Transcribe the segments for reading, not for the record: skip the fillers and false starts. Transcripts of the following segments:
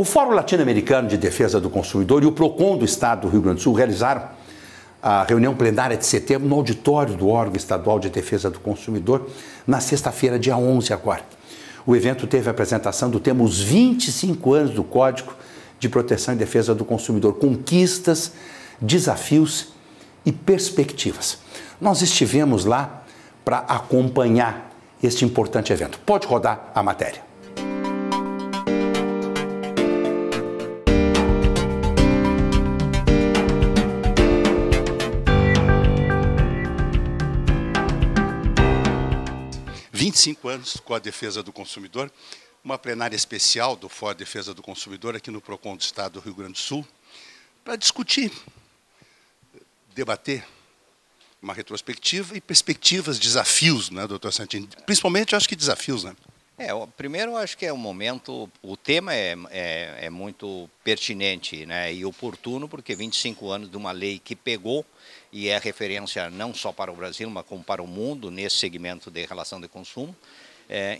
O Fórum Latino-Americano de Defesa do Consumidor e o PROCON do Estado do Rio Grande do Sul realizaram a reunião plenária de setembro no auditório do órgão estadual de defesa do consumidor na sexta-feira, dia 11 agora. O evento teve a apresentação do tema Os 25 anos do Código de Proteção e Defesa do Consumidor, conquistas, desafios e perspectivas. Nós estivemos lá para acompanhar este importante evento. Pode rodar a matéria. "25 anos com a defesa do consumidor", uma plenária especial do Fórum de Defesa do Consumidor aqui no PROCON do Estado do Rio Grande do Sul, para discutir, debater uma retrospectiva e perspectivas, desafios, né, doutor Santini? Principalmente, eu acho que desafios, né? Primeiro, eu acho que é um momento, o tema é muito pertinente, né, e oportuno, porque 25 anos de uma lei que pegou e é referência não só para o Brasil, mas como para o mundo, nesse segmento de relação de consumo.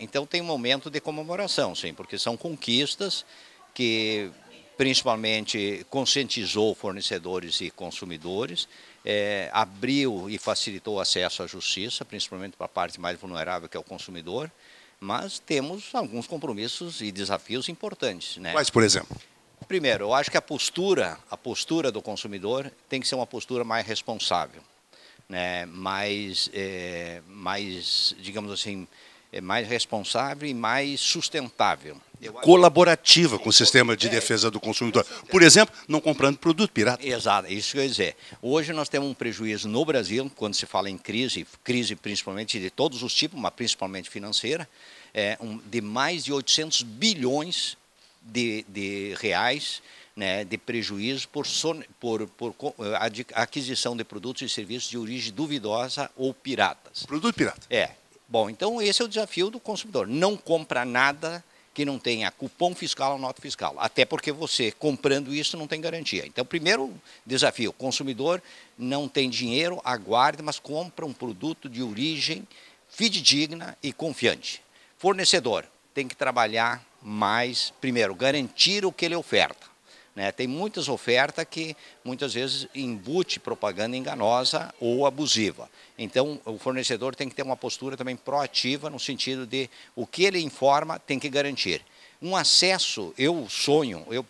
Então, tem um momento de comemoração, sim, porque são conquistas que, principalmente, conscientizou fornecedores e consumidores, abriu e facilitou o acesso à justiça, principalmente para a parte mais vulnerável, que é o consumidor. Mas temos alguns compromissos e desafios importantes, né? Quais, por exemplo? Primeiro, eu acho que a postura do consumidor tem que ser uma postura mais responsável, né? mais, digamos assim, mais responsável e mais sustentável. Colaborativa com o sistema de defesa do consumidor. Por exemplo, não comprando produto pirata. Exato, isso que eu ia dizer. Hoje nós temos um prejuízo no Brasil, quando se fala em crise principalmente de todos os tipos, mas principalmente financeira, de mais de 800 bilhões de reais, né, de prejuízo por aquisição de produtos e serviços de origem duvidosa ou piratas. Produto pirata. Bom, então esse é o desafio do consumidor. Não compra nada que não tenha cupom fiscal ou nota fiscal. Até porque você, comprando isso, não tem garantia. Então, primeiro desafio, o consumidor não tem dinheiro, aguarde, mas compra um produto de origem fidedigna e confiante. Fornecedor tem que trabalhar mais, primeiro, garantir o que ele oferta, né? Tem muitas ofertas que, muitas vezes, embute propaganda enganosa ou abusiva. Então, o fornecedor tem que ter uma postura também proativa, no sentido de o que ele informa tem que garantir. Um acesso,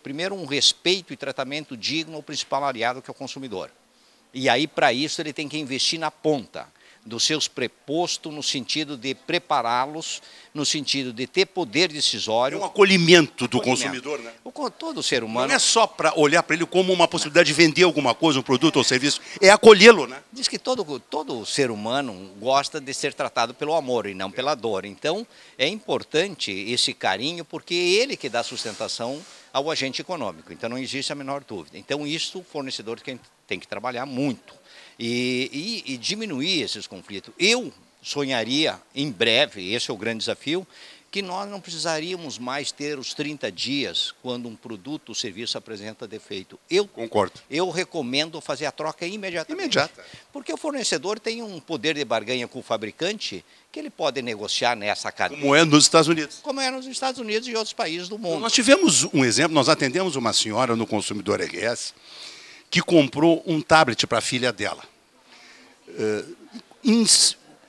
primeiro, um respeito e tratamento digno ao principal aliado, que é o consumidor. E aí, para isso, ele tem que investir na ponta dos seus prepostos, no sentido de prepará-los, no sentido de ter poder decisório. É um acolhimento do consumidor, né? Todo ser humano. Não é só para olhar para ele como uma possibilidade de vender alguma coisa, um produto ou serviço, é acolhê-lo, né? Diz que todo ser humano gosta de ser tratado pelo amor e não pela dor. Então, é importante esse carinho, porque é ele que dá sustentação ao agente econômico. Então, não existe a menor dúvida. Então, isso o fornecedor tem que trabalhar muito e diminuir esses conflitos. Eu sonharia, em breve, esse é o grande desafio, que nós não precisaríamos mais ter os 30 dias quando um produto ou serviço apresenta defeito. Concordo. Eu recomendo fazer a troca imediatamente. Porque o fornecedor tem um poder de barganha com o fabricante que ele pode negociar nessa cadeia. Como é nos Estados Unidos. Como é nos Estados Unidos e outros países do mundo. Nós tivemos um exemplo, nós atendemos uma senhora no Consumidor RS que comprou um tablet para a filha dela. Em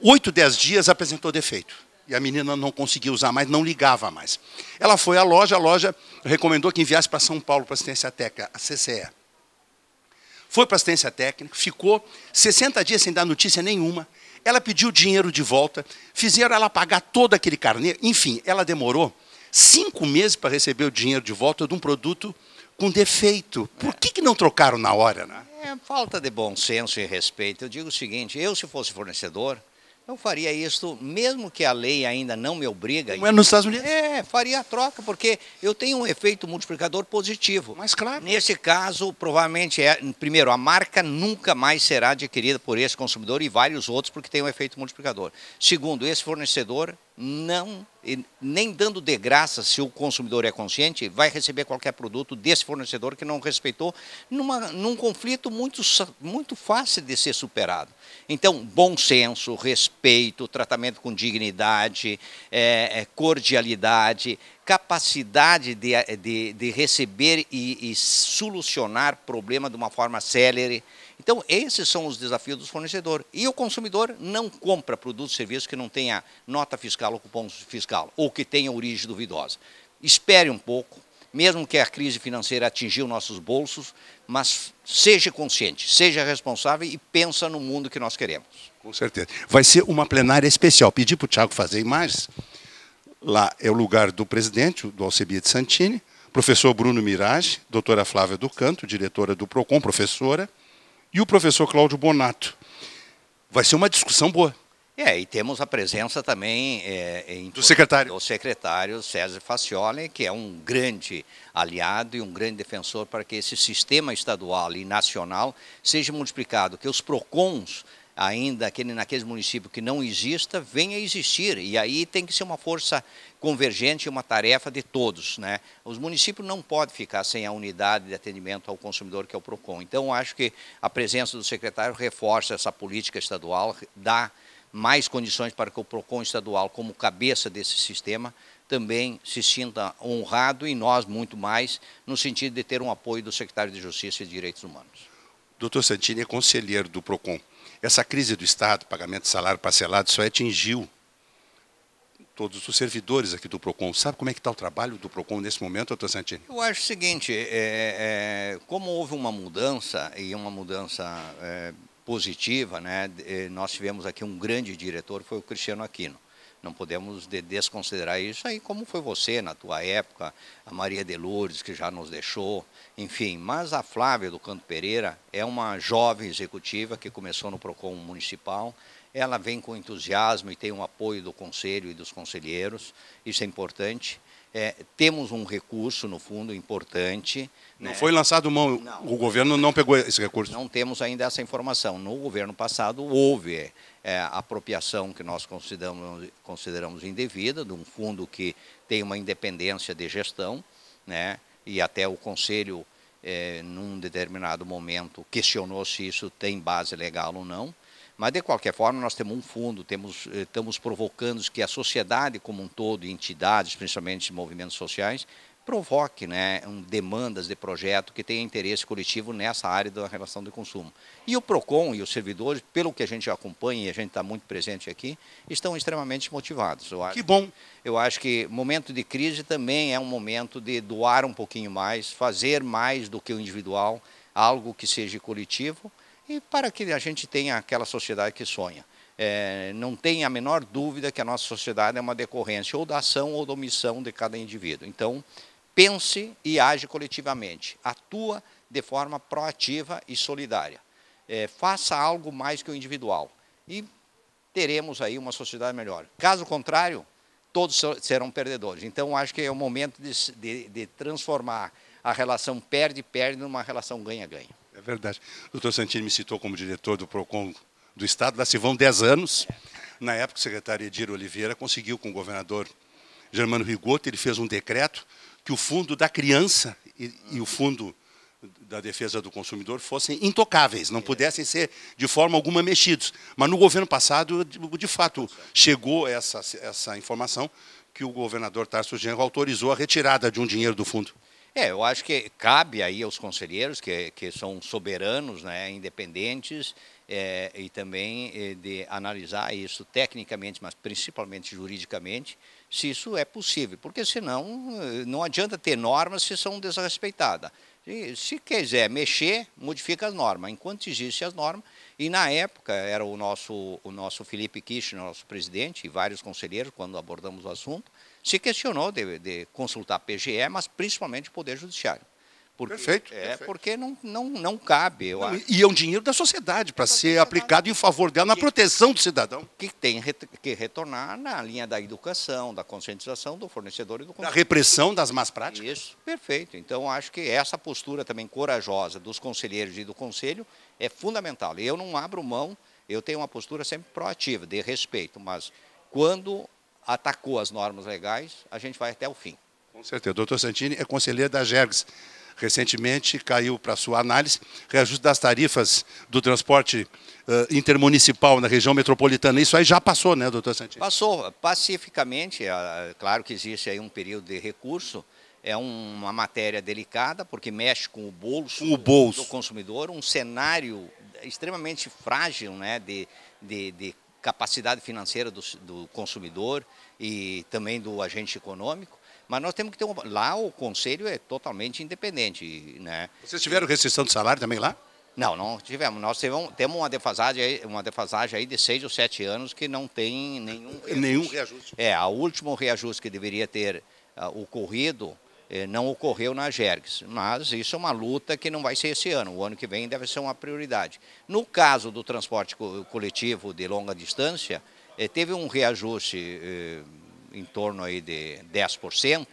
8, 10 dias apresentou defeito. E a menina não conseguia usar mais, não ligava mais. Ela foi à loja, a loja recomendou que enviasse para São Paulo para assistência técnica, a CCE. Foi para assistência técnica, ficou 60 dias sem dar notícia nenhuma. Ela pediu dinheiro de volta, fizeram ela pagar todo aquele carnê. Enfim, ela demorou 5 meses para receber o dinheiro de volta de um produto com defeito. Por que não trocaram na hora, né? Falta de bom senso e respeito. Eu digo o seguinte, eu, se fosse fornecedor, eu faria isso, mesmo que a lei ainda não me obriga. Como é nos Estados Unidos? Faria a troca, porque eu tenho um efeito multiplicador positivo. Mas claro. Nesse caso, provavelmente, primeiro, a marca nunca mais será adquirida por esse consumidor e vários outros, porque tem um efeito multiplicador. Segundo, esse fornecedor nem dando de graça, se o consumidor é consciente, vai receber qualquer produto desse fornecedor que não respeitou, num conflito muito fácil de ser superado. Então, bom senso, respeito, tratamento com dignidade, cordialidade, capacidade de receber e solucionar problema de uma forma célere. Então, esses são os desafios dos fornecedores. E o consumidor não compra produtos e serviços que não tenha nota fiscal ou cupom fiscal, ou que tenha origem duvidosa. Espere um pouco, mesmo que a crise financeira atingiu nossos bolsos, mas seja consciente, seja responsável e pensa no mundo que nós queremos. Com certeza. Vai ser uma plenária especial. Pedi para o Thiago fazer imagens. Lá é o lugar do presidente, do Alcebiades Santini, professor Bruno Mirage, doutora Flávia do Canto, diretora do PROCON, professora, e o professor Cláudio Bonato. Vai ser uma discussão boa. E temos a presença também do secretário César Facioli, que é um grande aliado e um grande defensor para que esse sistema estadual e nacional seja multiplicado, que os PROCONs, ainda naqueles municípios que não exista, venha a existir. E aí tem que ser uma força convergente e uma tarefa de todos, né? Os municípios não podem ficar sem a unidade de atendimento ao consumidor, que é o PROCON. Então, acho que a presença do secretário reforça essa política estadual, dá mais condições para que o PROCON estadual, como cabeça desse sistema, também se sinta honrado, e nós muito mais, no sentido de ter um apoio do secretário de Justiça e Direitos Humanos. Doutor Santini é conselheiro do PROCON. Essa crise do Estado, pagamento de salário parcelado, só atingiu todos os servidores aqui do PROCON. Sabe como é que está o trabalho do PROCON nesse momento, doutor Santini? Eu acho o seguinte, como houve uma mudança, e uma mudança positiva, né? Nós tivemos aqui um grande diretor, foi o Cristiano Aquino. Não podemos desconsiderar isso aí, como foi você na tua época, a Maria de Lourdes, que já nos deixou, enfim. Mas a Flávia do Canto Pereira é uma jovem executiva que começou no PROCON municipal. Ela vem com entusiasmo e tem um apoio do conselho e dos conselheiros, isso é importante. Temos um recurso, no fundo, importante. Não foi lançado mão, não. O governo não pegou esse recurso? Não temos ainda essa informação. No governo passado houve apropriação que nós consideramos indevida, de um fundo que tem uma independência de gestão, né? E até o conselho, num determinado momento, questionou se isso tem base legal ou não. Mas, de qualquer forma, nós temos um fundo, estamos provocando que a sociedade como um todo, entidades, principalmente movimentos sociais, provoque, né, demandas de projeto que tenham interesse coletivo nessa área da relação de consumo. E o PROCON e os servidores, pelo que a gente acompanha, e a gente está muito presente aqui, estão extremamente motivados. Que bom! Eu acho que momento de crise também é um momento de doar um pouquinho mais, fazer mais do que o individual, algo que seja coletivo, e para que a gente tenha aquela sociedade que sonha. Não tem a menor dúvida que a nossa sociedade é uma decorrência ou da ação ou da omissão de cada indivíduo. Então, pense e age coletivamente. Atua de forma proativa e solidária. Faça algo mais que o individual. E teremos aí uma sociedade melhor. Caso contrário, todos serão perdedores. Então, acho que é o momento de transformar a relação perde-perde numa relação ganha-ganha. É verdade. O doutor Santini me citou como diretor do PROCON do Estado, lá se vão 10 anos. Na época, o secretário Edir Oliveira conseguiu com o governador Germano Rigoto, ele fez um decreto que o fundo da criança e o fundo da defesa do consumidor fossem intocáveis, não pudessem ser de forma alguma mexidos. Mas no governo passado, de fato, chegou essa informação que o governador Tarso Genro autorizou a retirada de um dinheiro do fundo. Eu acho que cabe aí aos conselheiros, que são soberanos, né, independentes, e também de analisar isso tecnicamente, mas principalmente juridicamente, se isso é possível. Porque senão não adianta ter normas se são desrespeitadas. Se quiser mexer, modifica as normas. Enquanto existem as normas, e na época era o nosso Felipe Kirchner, nosso presidente, e vários conselheiros, quando abordamos o assunto, se questionou de consultar a PGE, mas principalmente o Poder Judiciário. Perfeito. Porque não cabe. E é um dinheiro da sociedade para ser aplicado em favor dela, na proteção do cidadão. Que tem que retornar na linha da educação, da conscientização do fornecedor e do consumidor. Da repressão das más práticas. Isso, perfeito. Então, acho que essa postura também corajosa dos conselheiros e do Conselho é fundamental. Eu não abro mão, eu tenho uma postura sempre proativa, de respeito, mas quando atacou as normas legais, a gente vai até o fim. Com certeza. O doutor Santini é conselheiro da Gergs. recentemente, caiu para sua análise, reajuste das tarifas do transporte intermunicipal na região metropolitana. Isso aí já passou, né, doutor Santini? Passou pacificamente, claro que existe aí um período de recurso, é uma matéria delicada, porque mexe com o bolso, do consumidor, um cenário extremamente frágil, né, de capacidade financeira do consumidor e também do agente econômico. Mas nós temos que ter lá o conselho é totalmente independente, né? Vocês tiveram restrição de salário também lá? Não tivemos. Nós temos uma defasagem aí de 6 ou 7 anos que não tem nenhum reajuste. O último reajuste que deveria ter ocorrido não ocorreu na Agergs, mas isso é uma luta que não vai ser esse ano. O ano que vem deve ser uma prioridade. No caso do transporte coletivo de longa distância, teve um reajuste em torno aí de 10%,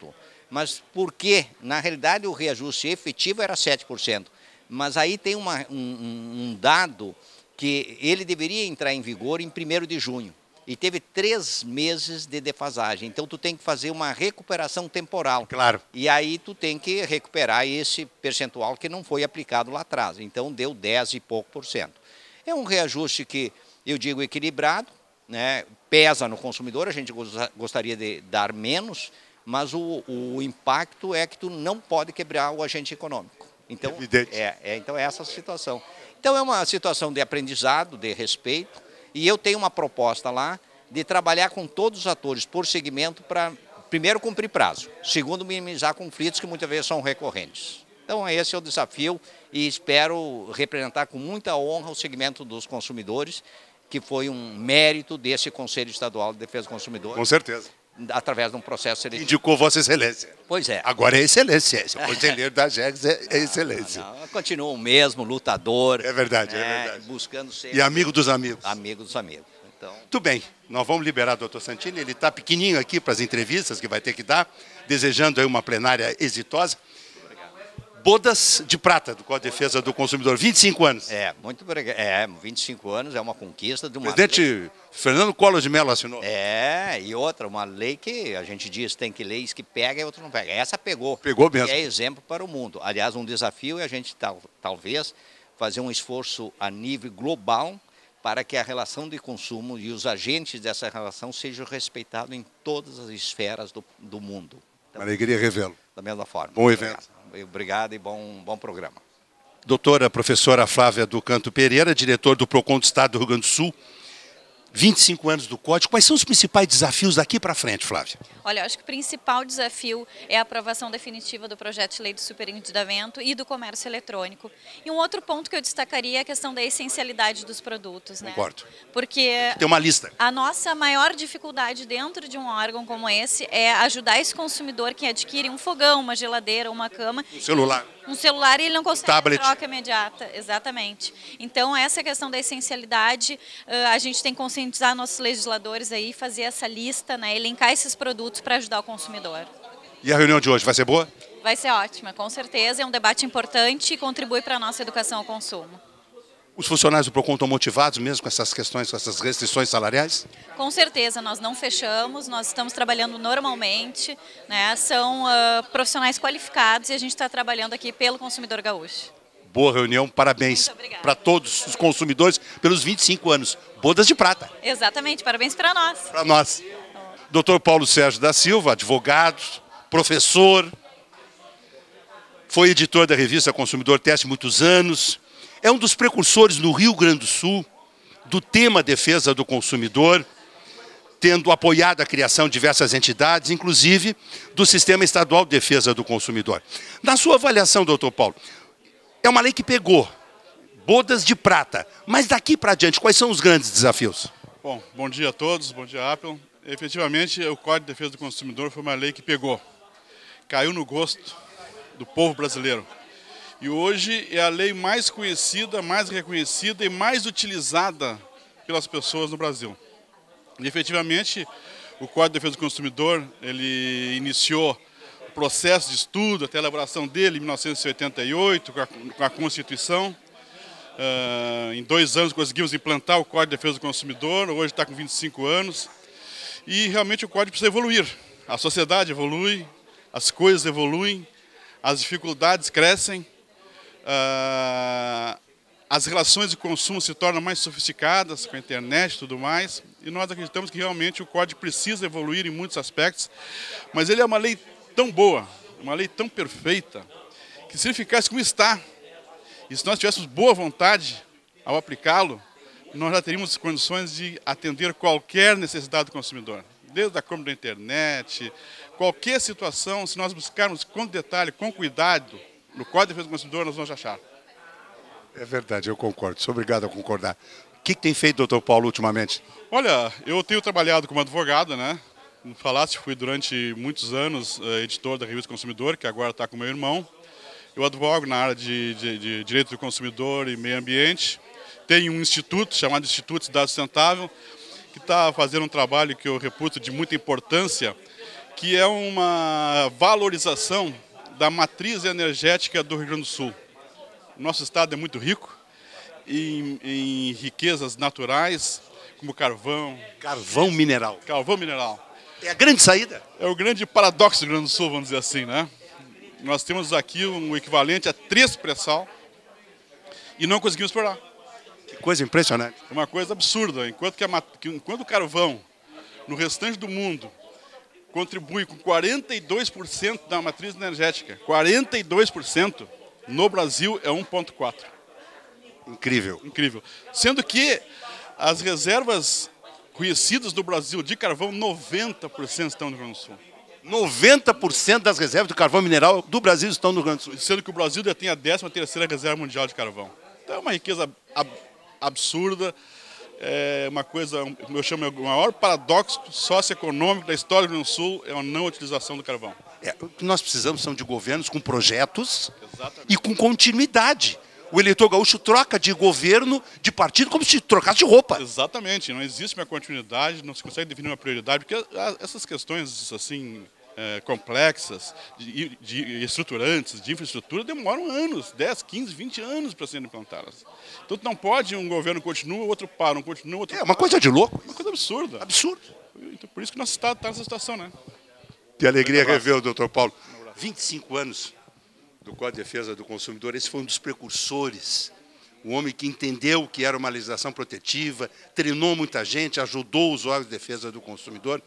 mas porque, na realidade, o reajuste efetivo era 7%. Mas aí tem um dado que ele deveria entrar em vigor em 1º de junho. E teve 3 meses de defasagem. Então, tu tem que fazer uma recuperação temporal. Claro. E aí, tu tem que recuperar esse percentual que não foi aplicado lá atrás. Então, deu 10 e pouco por cento. É um reajuste que, eu digo, equilibrado, né? Pesa no consumidor, a gente gostaria de dar menos, mas o impacto é que tu não pode quebrar o agente econômico. Então, então é essa a situação. Então, é uma situação de aprendizado, de respeito, e eu tenho uma proposta lá de trabalhar com todos os atores por segmento para, primeiro, cumprir prazo, segundo, minimizar conflitos que muitas vezes são recorrentes. Então, esse é o desafio e espero representar com muita honra o segmento dos consumidores, que foi um mérito desse Conselho Estadual de Defesa do Consumidor. Com certeza. Através de um processo seletivo. Indicou Vossa Excelência. Pois é. Agora é excelência. O conselheiro da Agergs é excelência. Não, continua o mesmo, lutador. É verdade, é verdade. Buscando sempre. E amigo dos amigos. Amigo dos amigos. Então... Muito bem. Nós vamos liberar o doutor Santini. Ele está pequenininho aqui para as entrevistas que vai ter que dar, desejando aí uma plenária exitosa. Bodas de prata do Código de Defesa do Consumidor, 25 anos. Muito obrigado. 25 anos é uma conquista de uma lei. Presidente Fernando Collor de Mello assinou. E outra, uma lei que a gente diz tem que leis que pega e outra não pega. Essa pegou. Pegou mesmo. É exemplo para o mundo. Aliás, um desafio é a gente talvez fazer um esforço a nível global para que a relação de consumo e os agentes dessa relação sejam respeitados em todas as esferas do mundo. Então, uma alegria revê-lo. Da mesma forma. Bom evento. Obrigado e bom programa. Doutora professora Flávia do Canto Pereira, diretor do PROCON do Estado do Rio Grande do Sul, 25 anos do Código. Quais são os principais desafios daqui para frente, Flávia? Olha, eu acho que o principal desafio é a aprovação definitiva do projeto de lei do superendividamento e do comércio eletrônico. E um outro ponto que eu destacaria é a questão da essencialidade dos produtos, né? Concordo. Porque tem uma lista. A nossa maior dificuldade dentro de um órgão como esse é ajudar esse consumidor que adquire um fogão, uma geladeira, uma cama. Um celular e ele não consegue tablet. Troca imediata, exatamente. Então, essa questão da essencialidade, a gente tem que conscientizar nossos legisladores aí, fazer essa lista, né, elencar esses produtos para ajudar o consumidor. E a reunião de hoje vai ser boa? Vai ser ótima, com certeza. É um debate importante e contribui para a nossa educação ao consumo. Os funcionários do PROCON estão motivados mesmo com essas questões, com essas restrições salariais? Com certeza, nós não fechamos, nós estamos trabalhando normalmente, né? São profissionais qualificados e a gente está trabalhando aqui pelo consumidor gaúcho. Boa reunião, parabéns para todos os consumidores pelos 25 anos. Bodas de prata. Exatamente, parabéns para nós. Para nós. Dr. Paulo Sérgio da Silva, advogado, professor, foi editor da revista Consumidor Teste muitos anos. É um dos precursores no Rio Grande do Sul do tema defesa do consumidor, tendo apoiado a criação de diversas entidades, inclusive do Sistema Estadual de Defesa do Consumidor. Na sua avaliação, doutor Paulo, é uma lei que pegou bodas de prata, mas daqui para adiante, quais são os grandes desafios? Bom dia a todos, bom dia, Apple. Efetivamente, o Código de Defesa do Consumidor foi uma lei que pegou, caiu no gosto do povo brasileiro. E hoje é a lei mais conhecida, mais reconhecida e mais utilizada pelas pessoas no Brasil. E, efetivamente, o Código de Defesa do Consumidor, ele iniciou o processo de estudo, até a elaboração dele em 1988, com a Constituição. Em 2 anos conseguimos implantar o Código de Defesa do Consumidor, hoje está com 25 anos. E realmente o Código precisa evoluir. A sociedade evolui, as coisas evoluem, as dificuldades crescem, as relações de consumo se tornam mais sofisticadas com a internet e tudo mais, e nós acreditamos que realmente o Código precisa evoluir em muitos aspectos, mas ele é uma lei tão boa, uma lei tão perfeita, que se ele ficasse como está, e se nós tivéssemos boa vontade ao aplicá-lo, nós já teríamos condições de atender qualquer necessidade do consumidor, desde a compra da internet, qualquer situação, se nós buscarmos com detalhe, com cuidado, no Código de Defesa do Consumidor, nós vamos achar. É verdade, eu concordo. Sou obrigado a concordar. O que tem feito, doutor Paulo, ultimamente? Olha, eu tenho trabalhado como advogado, né? No Falasse, fui durante muitos anos editor da Revista Consumidor, que agora está com meu irmão. Eu advogo na área de Direito do Consumidor e Meio Ambiente. Tenho um instituto chamado Instituto Cidade Sustentável, que está fazendo um trabalho que eu reputo de muita importância, que é uma valorização da matriz energética do Rio Grande do Sul. Nosso estado é muito rico em riquezas naturais, como carvão. Carvão mineral. Carvão mineral. É a grande saída? É o grande paradoxo do Rio Grande do Sul, vamos dizer assim, né? Nós temos aqui um equivalente a 3 pré-sal e não conseguimos explorar. Que coisa impressionante. É uma coisa absurda. Enquanto o carvão, no restante do mundo, contribui com 42% da matriz energética, 42%, no Brasil é 1,4%. Incrível. Incrível. Sendo que as reservas conhecidas do Brasil de carvão, 90% estão no Rio Grande do Sul. 90% das reservas do carvão mineral do Brasil estão no Rio Grande do Sul. Sendo que o Brasil detém a 13ª reserva mundial de carvão. Então é uma riqueza absurda, é uma coisa, eu chamo o maior paradoxo socioeconômico da história do Rio Grande do Sul é a não utilização do carvão. O que nós precisamos são de governos com projetos. Exatamente. E com continuidade. O eleitor gaúcho troca de governo, de partido, como se trocasse de roupa. Exatamente, não existe uma continuidade, não se consegue definir uma prioridade, porque essas questões assim complexas, estruturantes, de infraestrutura, demoram anos, 10, 15, 20 anos para serem implantadas. Então não pode um governo continua, o outro para, um continua, o outro para. É uma coisa de louco. Uma coisa absurda. Absurdo. Então, por isso que nosso estado está nessa situação, né? Que alegria rever o doutor Paulo. 25 anos do Código de Defesa do Consumidor, esse foi um dos precursores. O homem que entendeu que era uma legislação protetiva, treinou muita gente, ajudou os órgãos de defesa do consumidor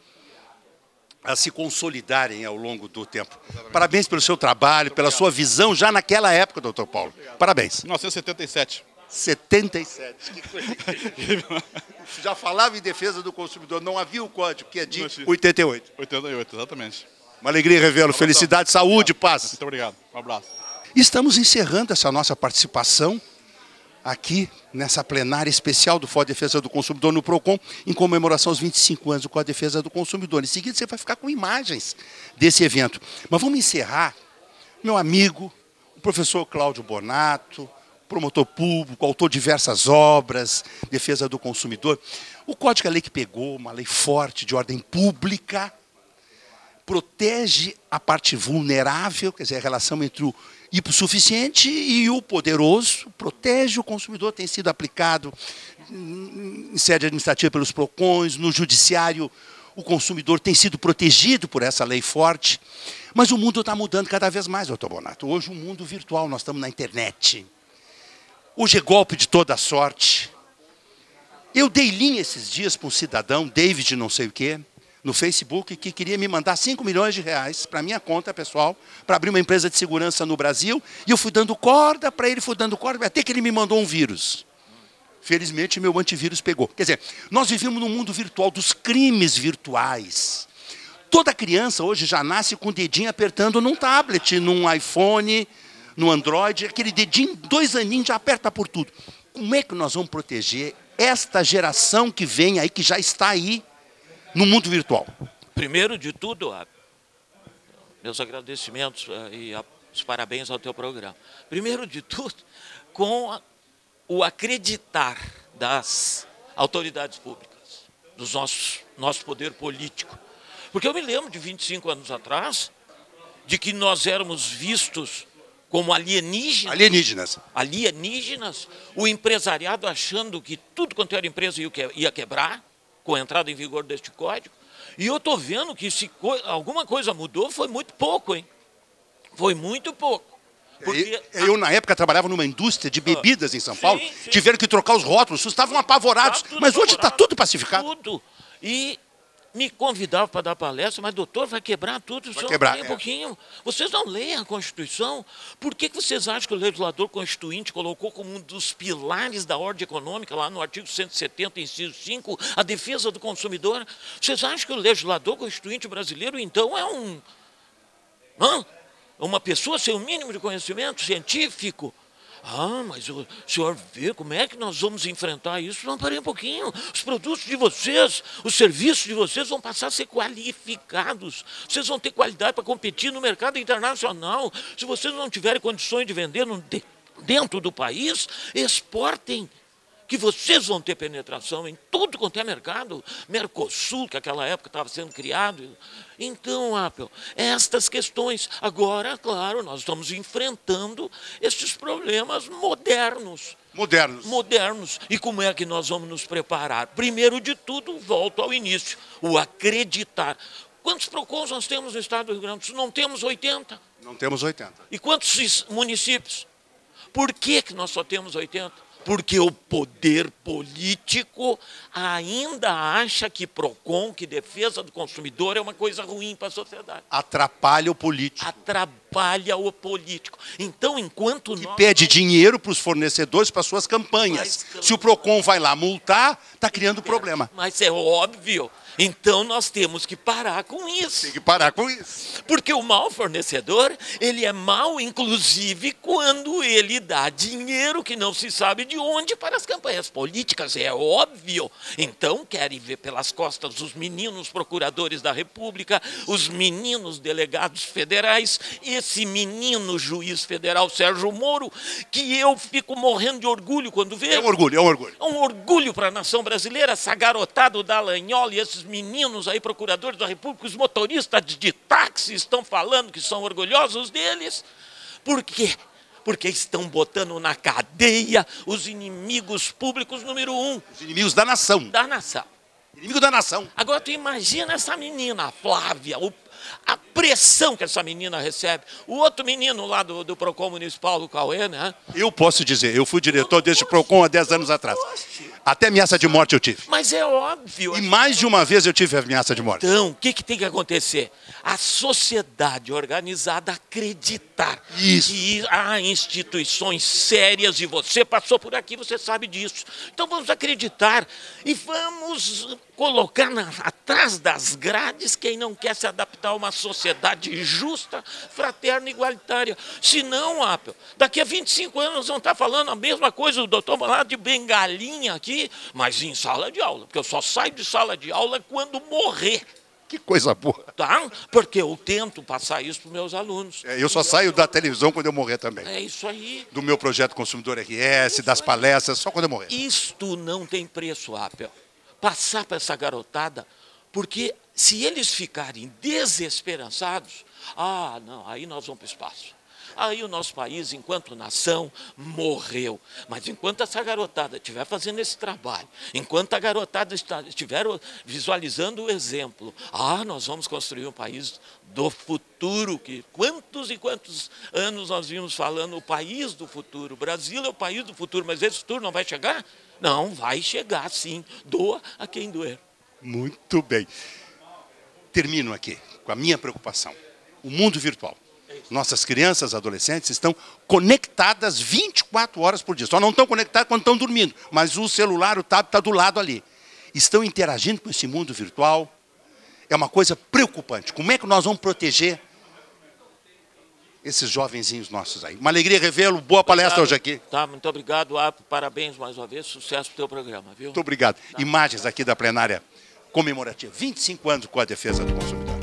a se consolidarem ao longo do tempo. Parabéns pelo seu trabalho, pela sua visão já naquela época, doutor Paulo. Parabéns. 1977. 77. Que coisa incrível. Já falava em defesa do consumidor, não havia o código, que é de 88. 88, exatamente. Uma alegria revê-lo. Felicidade, saúde, paz. Muito obrigado. Um abraço. Estamos encerrando essa nossa participação aqui nessa plenária especial do Fórum de Defesa do Consumidor no PROCON, em comemoração aos 25 anos do Código de Defesa do Consumidor. Em seguida, você vai ficar com imagens desse evento. Mas vamos encerrar. Meu amigo, o professor Cláudio Bonato, promotor público, autor de diversas obras, defesa do consumidor. O Código é a lei que pegou, uma lei forte de ordem pública, protege a parte vulnerável, quer dizer, a relação entre o hipossuficiente e o poderoso, protege o consumidor, tem sido aplicado em sede administrativa pelos PROCONs, no judiciário o consumidor tem sido protegido por essa lei forte, mas o mundo está mudando cada vez mais, doutor Bonato. Hoje o mundo virtual, nós estamos na internet. Hoje é golpe de toda sorte. Eu dei linha esses dias para um cidadão, David não sei o quê, no Facebook, que queria me mandar 5 milhões de reais para minha conta pessoal, para abrir uma empresa de segurança no Brasil, e eu fui dando corda para ele, até que ele me mandou um vírus. Felizmente, meu antivírus pegou. Quer dizer, nós vivemos num mundo virtual, dos crimes virtuais. Toda criança hoje já nasce com o dedinho apertando num tablet, num iPhone, no Android, aquele dedinho, 2 aninhos, já aperta por tudo. Como é que nós vamos proteger esta geração que vem aí, que já está aí, no mundo virtual? Primeiro de tudo, meus agradecimentos e os parabéns ao teu programa. Primeiro de tudo, com o acreditar das autoridades públicas, do nosso poder político. Porque eu me lembro de 25 anos atrás, de que nós éramos vistos como alienígenas, o empresariado achando que tudo quanto era empresa ia quebrar, com a entrada em vigor deste código, e eu estou vendo que se alguma coisa mudou, foi muito pouco, hein? Foi muito pouco. Porque eu, na época, trabalhava numa indústria de bebidas em São Paulo. Sim. Tiveram que trocar os rótulos, estavam apavorados. Mas hoje está tudo pacificado. Tudo. E me convidavam para dar palestra, mas, doutor, vai quebrar tudo. Vai quebrar, um pouquinho. Vocês não leem a Constituição? Por que vocês acham que o legislador constituinte colocou como um dos pilares da ordem econômica, lá no artigo 170, inciso 5, a defesa do consumidor? Vocês acham que o legislador constituinte brasileiro, então, é uma pessoa sem o mínimo de conhecimento científico? Ah, mas o senhor vê como é que nós vamos enfrentar isso? Não, parei um pouquinho. Os produtos de vocês, os serviços de vocês vão passar a ser qualificados. Vocês vão ter qualidade para competir no mercado internacional. Se vocês não tiverem condições de vender dentro do país, exportem. Que vocês vão ter penetração em tudo quanto é mercado. Mercosul, que naquela época estava sendo criado. Então, Apple, estas questões. Agora, claro, nós estamos enfrentando esses problemas modernos. Modernos. E como é que nós vamos nos preparar? Primeiro de tudo, volto ao início, o acreditar. Quantos PROCONs nós temos no estado do Rio Grande do Sul? Não temos 80. Não temos 80. E quantos municípios? Por que nós só temos 80? Porque o poder político ainda acha que PROCON, que defesa do consumidor, é uma coisa ruim para a sociedade. Atrapalha o político. Atrapalha o político. Então, enquanto nós... pede dinheiro para os fornecedores para suas campanhas. Se o PROCON vai lá multar, está criando problema. Mas é óbvio. Então, nós temos que parar com isso. Tem que parar com isso. Porque o mau fornecedor, ele é mau, inclusive, quando ele dá dinheiro que não se sabe de onde para as campanhas políticas. É óbvio. Então, querem ver pelas costas os meninos procuradores da República, os meninos delegados federais, esse menino juiz federal, Sérgio Moro, que eu fico morrendo de orgulho quando vejo. É um orgulho. É um orgulho para a nação brasileira, essa garotada da Dallagnol e esses meninos aí, procuradores da República, os motoristas de táxi estão falando que são orgulhosos deles. Por quê? Porque estão botando na cadeia os inimigos públicos número 1. Os inimigos da nação. Da nação. Inimigo da nação. Agora, tu imagina essa menina, a Flávia, a pressão que essa menina recebe. O outro menino lá do PROCON municipal, do Cauê, né? Eu posso dizer, eu fui diretor desse PROCON há 10 anos atrás. Até ameaça de morte eu tive. Mas é óbvio. E mais de uma vez eu tive ameaça de morte. Então, o que tem que acontecer? A sociedade organizada acreditar que há instituições sérias e você passou por aqui, você sabe disso. Então vamos acreditar e vamos colocar atrás das grades quem não quer se adaptar a uma sociedade justa, fraterna e igualitária. Senão, Apple, daqui a 25 anos nós vamos estar falando a mesma coisa, o doutor lá de bengalinha aqui, mas em sala de aula, porque eu só saio de sala de aula quando morrer. Que coisa boa. Tá? Porque eu tento passar isso para os meus alunos. Eu só saio da televisão quando eu morrer também. É isso aí. Do meu projeto Consumidor RS, das palestras, só quando eu morrer. Isto não tem preço, Apple. Passar para essa garotada, porque se eles ficarem desesperançados, não, aí nós vamos para o espaço. Aí o nosso país, enquanto nação, morreu. Mas enquanto essa garotada estiver fazendo esse trabalho, enquanto a garotada estiver visualizando o exemplo, nós vamos construir um país do futuro, que quantos e quantos anos nós vimos falando, o país do futuro. O Brasil é o país do futuro, mas esse futuro não vai chegar? Não, vai chegar sim. Doa a quem doer. Muito bem. Termino aqui com a minha preocupação. O mundo virtual. Nossas crianças, adolescentes estão conectadas 24 horas por dia. Só não estão conectadas quando estão dormindo, mas o celular, o tablet está do lado ali. Estão interagindo com esse mundo virtual. É uma coisa preocupante. Como é que nós vamos proteger esses jovenzinhos nossos aí? Uma alegria revê-lo. Boa palestra hoje aqui. Tá, muito obrigado, parabéns mais uma vez. Sucesso para o teu programa, viu? Muito obrigado. Imagens aqui da plenária comemorativa. 25 anos com a defesa do consumidor.